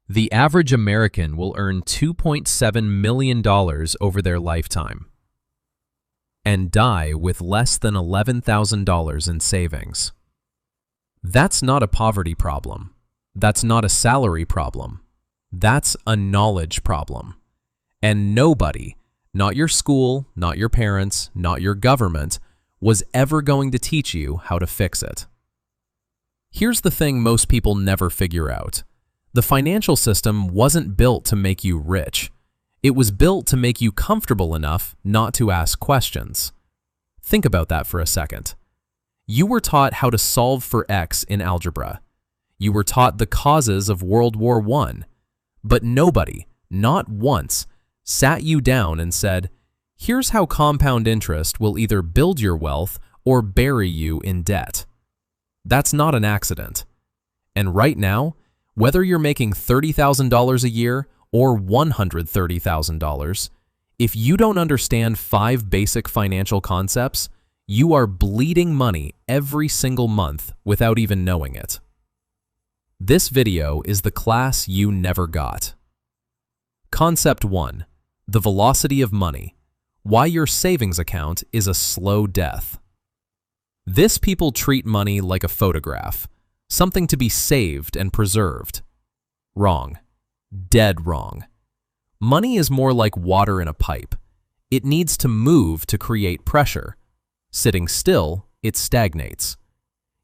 The average American will earn $2.7 million over their lifetime and die with less than $11,000 in savings. That's not a poverty problem. That's not a salary problem. That's a knowledge problem. And nobody, not your school, not your parents, not your government, was ever going to teach you how to fix it. Here's the thing most people never figure out. The financial system wasn't built to make you rich. It was built to make you comfortable enough not to ask questions. Think about that for a second. You were taught how to solve for X in algebra. You were taught the causes of World War I. But nobody, not once, sat you down and said, here's how compound interest will either build your wealth or bury you in debt. That's not an accident. And right now, whether you're making $30,000 a year or $130,000, if you don't understand 5 basic financial concepts, you are bleeding money every single month without even knowing it. This video is the class you never got. Concept 1. The velocity of money. Why your savings account is a slow death. This people treat money like a photograph, something to be saved and preserved. Wrong. Dead wrong. Money is more like water in a pipe. It needs to move to create pressure. Sitting still, it stagnates.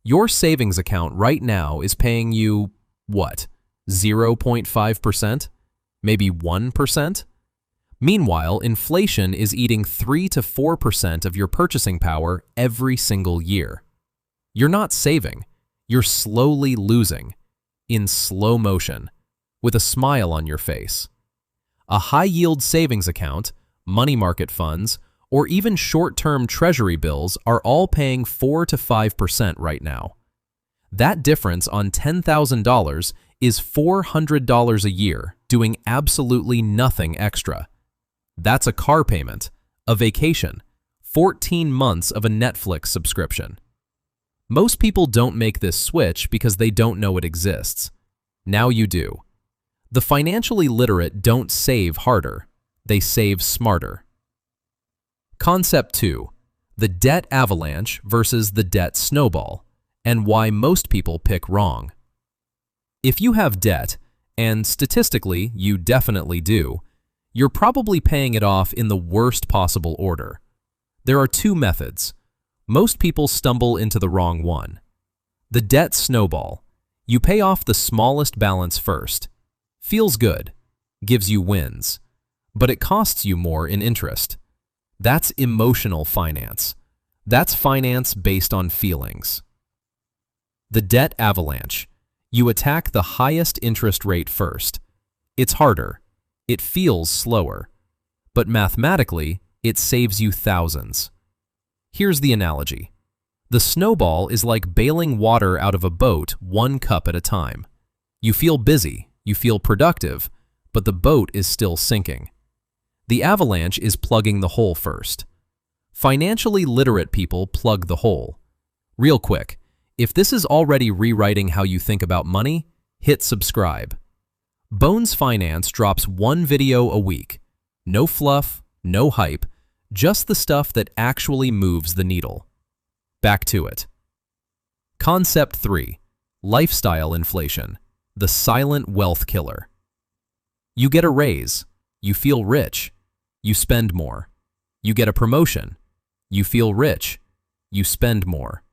Your savings account right now is paying you, what, 0.5%? Maybe 1%? Meanwhile, inflation is eating 3 to 4% of your purchasing power every single year. You're not saving. You're slowly losing, in slow motion, with a smile on your face. A high-yield savings account, money market funds, or even short-term treasury bills are all paying 4 to 5% right now. That difference on $10,000 is $400 a year, doing absolutely nothing extra. That's a car payment, a vacation, 14 months of a Netflix subscription. Most people don't make this switch because they don't know it exists. Now you do. The financially literate don't save harder, they save smarter. Concept 2. The debt avalanche versus the debt snowball, and why most people pick wrong. If you have debt, and statistically you definitely do, you're probably paying it off in the worst possible order. There are 2 methods. Most people stumble into the wrong one. The debt snowball. You pay off the smallest balance first. Feels good. Gives you wins. But it costs you more in interest. That's emotional finance. That's finance based on feelings. The debt avalanche. You attack the highest interest rate first. It's harder. It feels slower. But mathematically, it saves you thousands. Here's the analogy. The snowball is like bailing water out of a boat 1 cup at a time. You feel busy, you feel productive, but the boat is still sinking. The avalanche is plugging the hole first. Financially literate people plug the hole. Real quick, if this is already rewriting how you think about money, hit subscribe. Bones Finance drops 1 video a week. No fluff, no hype, just the stuff that actually moves the needle. Back to it. Concept 3. Lifestyle inflation. The silent wealth killer. You get a raise. You feel rich. You spend more. You get a promotion. You feel rich. You spend more.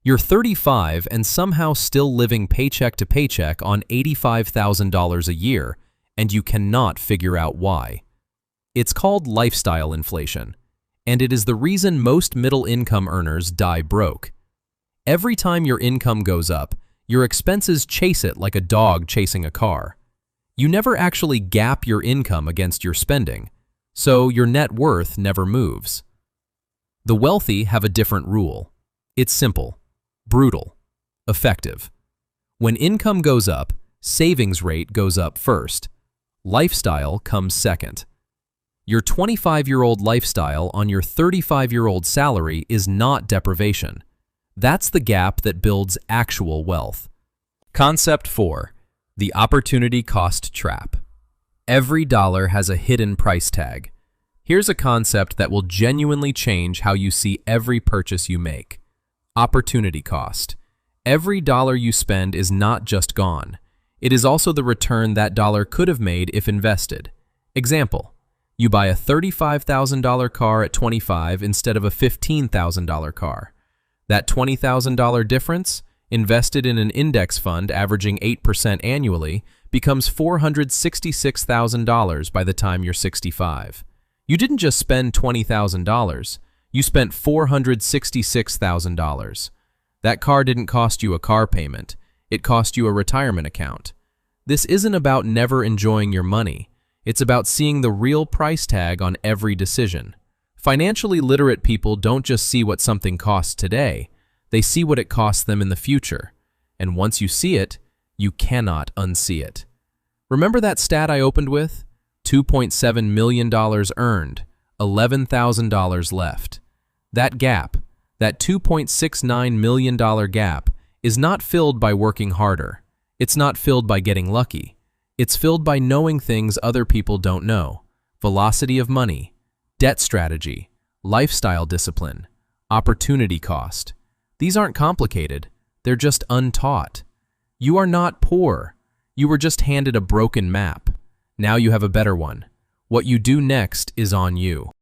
You're 35 and somehow still living paycheck to paycheck on $85,000 a year, and you cannot figure out why. It's called lifestyle inflation, and it is the reason most middle-income earners die broke. Every time your income goes up, your expenses chase it like a dog chasing a car. You never actually gap your income against your spending, so your net worth never moves. The wealthy have a different rule. It's simple. Brutal. Effective. When income goes up, savings rate goes up first. Lifestyle comes second. Your 25-year-old lifestyle on your 35-year-old salary is not deprivation. That's the gap that builds actual wealth. Concept 4. The opportunity cost trap. Every dollar has a hidden price tag. Here's a concept that will genuinely change how you see every purchase you make. Opportunity cost. Every dollar you spend is not just gone. It is also the return that dollar could have made if invested. Example, you buy a $35,000 car at 25 instead of a $15,000 car. That $20,000 difference, invested in an index fund averaging 8% annually, becomes $466,000 by the time you're 65. You didn't just spend $20,000, you spent $466,000. That car didn't cost you a car payment, it cost you a retirement account. This isn't about never enjoying your money, it's about seeing the real price tag on every decision. Financially literate people don't just see what something costs today, they see what it costs them in the future. And once you see it, you cannot unsee it. Remember that stat I opened with? $2.7 million earned, $11,000 left. That gap, that $2.69 million gap, is not filled by working harder. It's not filled by getting lucky. It's filled by knowing things other people don't know. Velocity of money, debt strategy, lifestyle discipline, opportunity cost. These aren't complicated. They're just untaught. You are not poor. You were just handed a broken map. Now you have a better one. What you do next is on you.